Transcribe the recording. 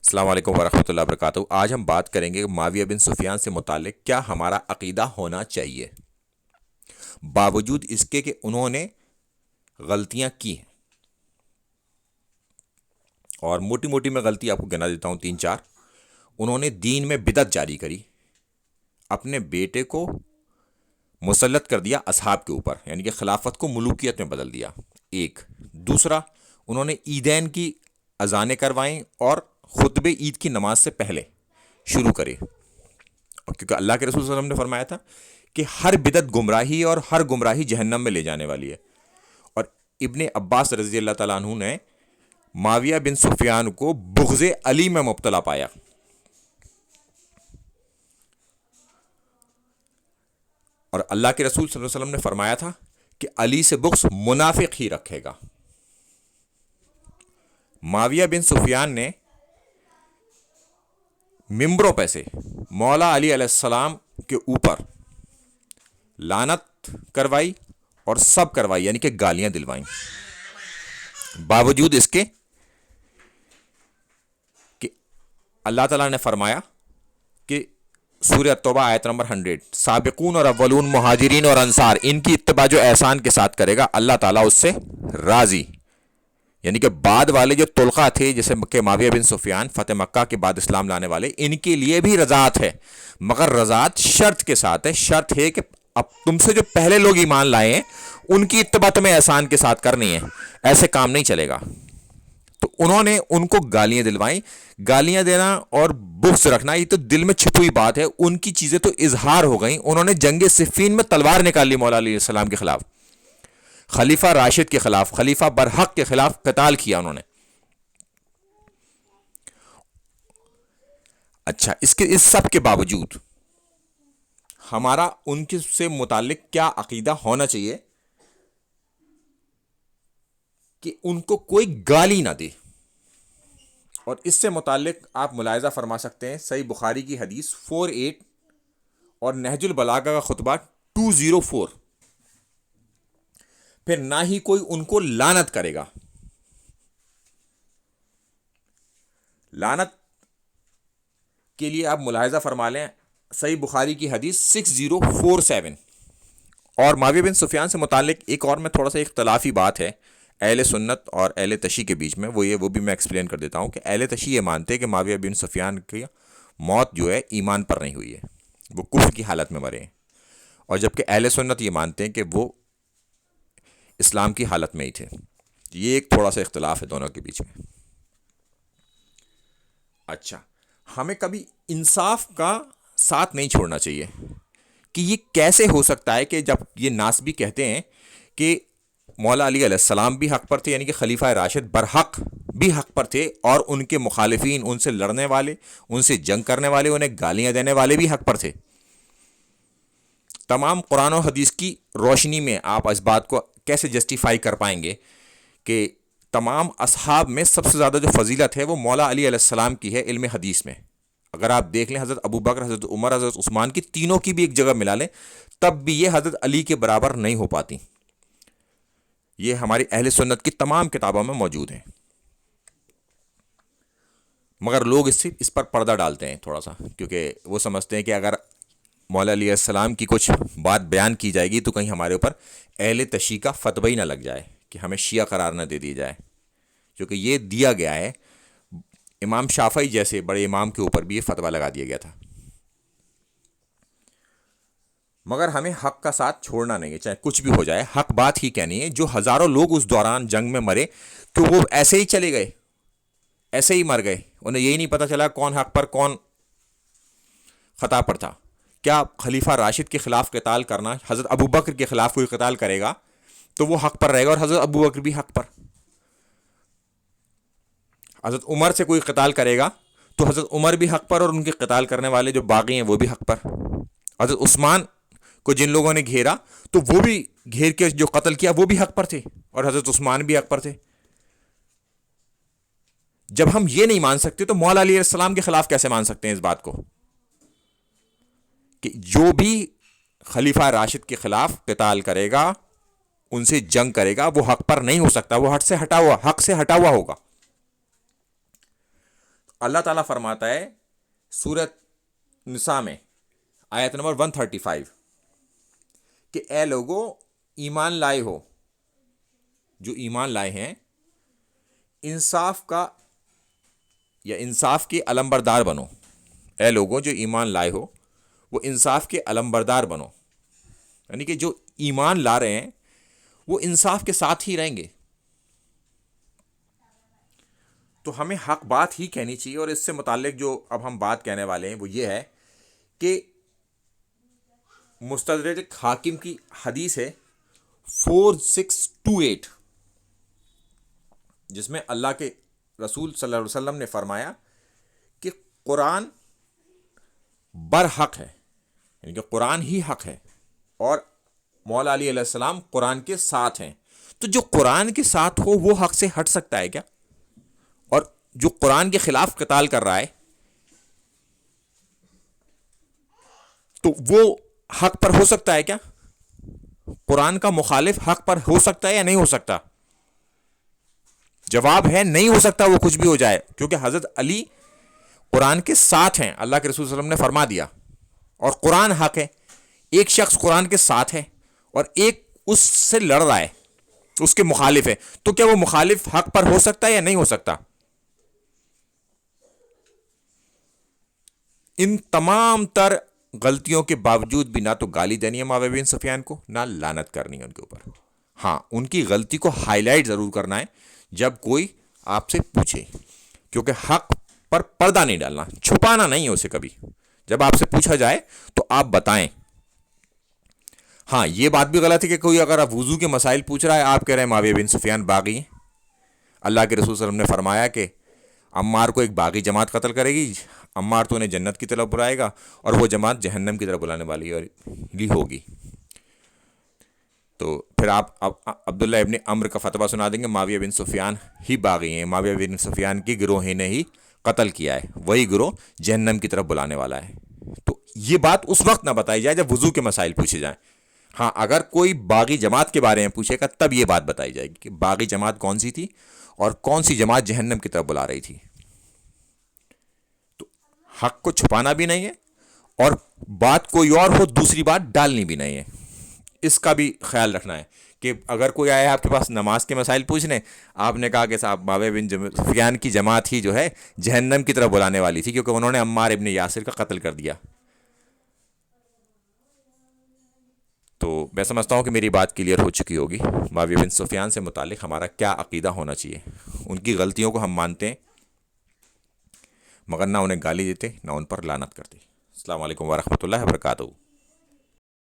السلام علیکم ورحمۃ اللہ وبرکاتہ۔ آج ہم بات کریں گے معاویہ بن سفیان سے متعلق کیا ہمارا عقیدہ ہونا چاہیے، باوجود اس کے کہ انہوں نے غلطیاں کی ہیں۔ اور موٹی موٹی میں غلطی آپ کو گنا دیتا ہوں 3-4۔ انہوں نے دین میں بدعت جاری کری، اپنے بیٹے کو مسلط کر دیا اصحاب کے اوپر، یعنی کہ خلافت کو ملوکیت میں بدل دیا، ایک۔ دوسرا، انہوں نے عیدین کی اذانیں کروائیں اور خطبے عید کی نماز سے پہلے شروع کرے، اور کیونکہ اللہ کے رسول صلی اللہ علیہ وسلم نے فرمایا تھا کہ ہر بدعت گمراہی ہے اور ہر گمراہی جہنم میں لے جانے والی ہے۔ اور ابن عباس رضی اللہ تعالیٰ عنہ نے معاویہ بن سفیان کو بغض علی میں مبتلا پایا، اور اللہ کے رسول صلی اللہ علیہ وسلم نے فرمایا تھا کہ علی سے بغض منافق ہی رکھے گا۔ معاویہ بن سفیان نے ممبروں پہ سے مولا علی علیہ السلام کے اوپر لعنت کروائی اور سب کروائی، یعنی کہ گالیاں دلوائیں، باوجود اس کے کہ اللہ تعالیٰ نے فرمایا کہ سورہ توبہ آیت نمبر 100، سابقون اور اولون مہاجرین اور انصار، ان کی اتباع جو احسان کے ساتھ کرے گا اللہ تعالیٰ اس سے راضی۔ یعنی کہ بعد والے جو طلقہ تھے، جیسے کہ معاویہ بن سفیان فتح مکہ کے بعد اسلام لانے والے، ان کے لیے بھی رضاعت ہے، مگر رضاعت شرط کے ساتھ ہے۔ شرط ہے کہ اب تم سے جو پہلے لوگ ایمان لائے ہیں ان کی اتباع تمہیں احسان کے ساتھ کرنی ہے، ایسے کام نہیں چلے گا۔ تو انہوں نے ان کو گالیاں دلوائیں۔ گالیاں دینا اور بغض رکھنا یہ تو دل میں چھپی ہوئی بات ہے، ان کی چیزیں تو اظہار ہو گئیں۔ انہوں نے جنگ صفین میں تلوار نکال لی مولا علیہ السلام کے خلاف، خلیفہ راشد کے خلاف، خلیفہ برحق کے خلاف قتال کیا انہوں نے۔ اچھا، اس سب کے باوجود ہمارا ان کے سے متعلق کیا عقیدہ ہونا چاہیے کہ ان کو کوئی گالی نہ دے۔ اور اس سے متعلق آپ ملاحظہ فرما سکتے ہیں صحیح بخاری کی حدیث 48 اور نہج البلاغہ کا خطبہ 204۔ پھر نہ ہی کوئی ان کو لعنت کرے گا۔ لعنت کے لیے آپ ملاحظہ فرما لیں صحیح بخاری کی حدیث 6047۔ اور معاویہ بن سفیان سے متعلق ایک اور میں تھوڑا سا اختلافی بات ہے اہل سنت اور اہل تشیع کے بیچ میں، وہ بھی میں ایکسپلین کر دیتا ہوں کہ اہل تشیع یہ مانتے ہیں کہ معاویہ بن سفیان کی موت جو ہے ایمان پر نہیں ہوئی ہے، وہ کفر کی حالت میں مرے ہیں، اور جبکہ اہل سنت یہ مانتے ہیں کہ وہ اسلام کی حالت میں ہی تھے۔ یہ ایک تھوڑا سا اختلاف ہے دونوں کے بیچ میں۔ اچھا، ہمیں کبھی انصاف کا ساتھ نہیں چھوڑنا چاہیے کہ یہ کیسے ہو سکتا ہے کہ جب یہ ناسبی کہتے ہیں کہ مولا علی علیہ السلام بھی حق پر تھے، یعنی کہ خلیفہ راشد برحق بھی حق پر تھے، اور ان کے مخالفین، ان سے لڑنے والے، ان سے جنگ کرنے والے، انہیں گالیاں دینے والے بھی حق پر تھے۔ تمام قرآن و حدیث کی روشنی میں آپ اس بات کو کیسے جسٹیفائی کر پائیں گے کہ تمام اصحاب میں سب سے زیادہ جو فضیلت ہے وہ مولا علی علیہ السلام کی ہے علم حدیث میں؟ اگر آپ دیکھ لیں حضرت ابو بکر، حضرت عمر، حضرت عثمان کی تینوں کی بھی ایک جگہ ملا لیں تب بھی یہ حضرت علی کے برابر نہیں ہو پاتی۔ یہ ہماری اہل سنت کی تمام کتابوں میں موجود ہیں، مگر لوگ اس پر پردہ ڈالتے ہیں تھوڑا سا، کیونکہ وہ سمجھتے ہیں کہ اگر مولا علیہ السلام کی کچھ بات بیان کی جائے گی تو کہیں ہمارے اوپر اہل تشیع کا فتوی نہ لگ جائے کہ ہمیں شیعہ قرار نہ دے دی جائے، کیونکہ یہ دیا گیا ہے امام شافعی جیسے بڑے امام کے اوپر بھی یہ فتویٰ لگا دیا گیا تھا۔ مگر ہمیں حق کا ساتھ چھوڑنا نہیں ہے، چاہے کچھ بھی ہو جائے، حق بات ہی کہنی ہے۔ جو ہزاروں لوگ اس دوران جنگ میں مرے کہ وہ ایسے ہی چلے گئے، ایسے ہی مر گئے، انہیں یہی نہیں پتہ چلا کون حق پر کون خطا پر تھا۔ کیا خلیفہ راشد کے خلاف قتال کرنا، حضرت ابو بکر کے خلاف کوئی قتال کرے گا تو وہ حق پر رہے گا، اور حضرت ابو بکر بھی حق پر۔ حضرت عمر سے کوئی قتال کرے گا تو حضرت عمر بھی حق پر، اور ان کے قتال کرنے والے جو باغی ہیں وہ بھی حق پر۔ حضرت عثمان کو جن لوگوں نے گھیرا تو وہ بھی گھیر کے جو قتل کیا وہ بھی حق پر تھے، اور حضرت عثمان بھی حق پر تھے۔ جب ہم یہ نہیں مان سکتے تو مولا علیہ السلام کے خلاف کیسے مان سکتے ہیں اس بات کو کہ جو بھی خلیفہ راشد کے خلاف قتال کرے گا، ان سے جنگ کرے گا، وہ حق پر نہیں ہو سکتا، وہ حق سے ہٹا ہوا ہوگا۔ اللہ تعالیٰ فرماتا ہے سورۃ نساء میں آیت نمبر 135 کہ اے لوگو ایمان لائے ہو، جو ایمان لائے ہیں، انصاف کا یا انصاف کے علمبردار بنو۔ اے لوگوں جو ایمان لائے ہو وہ انصاف کے علمبردار بنو، یعنی کہ جو ایمان لا رہے ہیں وہ انصاف کے ساتھ ہی رہیں گے۔ تو ہمیں حق بات ہی کہنی چاہیے، اور اس سے متعلق جو اب ہم بات کہنے والے ہیں وہ یہ ہے کہ مستدرک حاکم کی حدیث ہے 4628، جس میں اللہ کے رسول صلی اللہ علیہ وسلم نے فرمایا کہ قرآن برحق ہے، یعنی کہ قرآن ہی حق ہے، اور مولا علی علیہ السلام قرآن کے ساتھ ہیں۔ تو جو قرآن کے ساتھ ہو وہ حق سے ہٹ سکتا ہے کیا؟ اور جو قرآن کے خلاف قتال کر رہا ہے تو وہ حق پر ہو سکتا ہے کیا؟ قرآن کا مخالف حق پر ہو سکتا ہے یا نہیں ہو سکتا؟ جواب ہے نہیں ہو سکتا، وہ کچھ بھی ہو جائے، کیونکہ حضرت علی قرآن کے ساتھ ہیں، اللہ کے رسول صلی اللہ علیہ وسلم نے فرما دیا، اور قرآن حق ہے۔ ایک شخص قرآن کے ساتھ ہے اور ایک اس سے لڑ رہا ہے، اس کے مخالف ہے، تو کیا وہ مخالف حق پر ہو سکتا ہے یا نہیں ہو سکتا؟ ان تمام تر غلطیوں کے باوجود بھی نہ تو گالی دینی ہے معاویہ بن سفیان کو، نہ لعنت کرنی ہے ان کے اوپر۔ ہاں، ان کی غلطی کو ہائی لائٹ ضرور کرنا ہے جب کوئی آپ سے پوچھے، کیونکہ حق پر پردہ نہیں ڈالنا، چھپانا نہیں ہے اسے کبھی۔ جب آپ سے پوچھا جائے تو آپ بتائیں۔ ہاں، یہ بات بھی غلط ہے کہ کوئی اگر آپ وضو کے مسائل پوچھ رہا ہے، آپ کہہ رہے ہیں معاویہ بن سفیان باغی ہیں۔ اللہ کے رسول صلی اللہ علیہ وسلم نے فرمایا کہ عمار کو ایک باغی جماعت قتل کرے گی، عمار تو انہیں جنت کی طرف بلائے گا اور وہ جماعت جہنم کی طرف بلانے والی ہوگی۔ تو پھر آپ عبداللہ ابن عمر کا فتویٰ سنا دیں گے معاویہ بن سفیان ہی باغی ہیں، معاویہ بن سفیان کی گروہ نے ہی قتل کیا ہے، وہی گروہ جہنم کی طرف بلانے والا ہے۔ تو یہ بات اس وقت نہ بتائی جائے جب وضو کے مسائل پوچھے جائیں۔ ہاں، اگر کوئی باغی جماعت کے بارے میں پوچھے گا تب یہ بات بتائی جائے گی کہ باغی جماعت کون سی تھی اور کون سی جماعت جہنم کی طرف بلا رہی تھی۔ تو حق کو چھپانا بھی نہیں ہے، اور بات کوئی اور ہو دوسری بات ڈالنی بھی نہیں ہے، اس کا بھی خیال رکھنا ہے کہ اگر کوئی آیا آپ کے پاس نماز کے مسائل پوچھنے، آپ نے کہا کہ صاحب معاویہ بن سفیان کی جماعت ہی جو ہے جہنم کی طرف بلانے والی تھی کیونکہ انہوں نے عمار ابن یاسر کا قتل کر دیا۔ تو میں سمجھتا ہوں کہ میری بات کلیئر ہو چکی ہوگی معاویہ بن سفیان سے متعلق ہمارا کیا عقیدہ ہونا چاہیے۔ ان کی غلطیوں کو ہم مانتے ہیں مگر نہ انہیں گالی دیتے، نہ ان پر لعنت کرتے۔ السلام علیکم ورحمۃ اللہ وبرکاتہ۔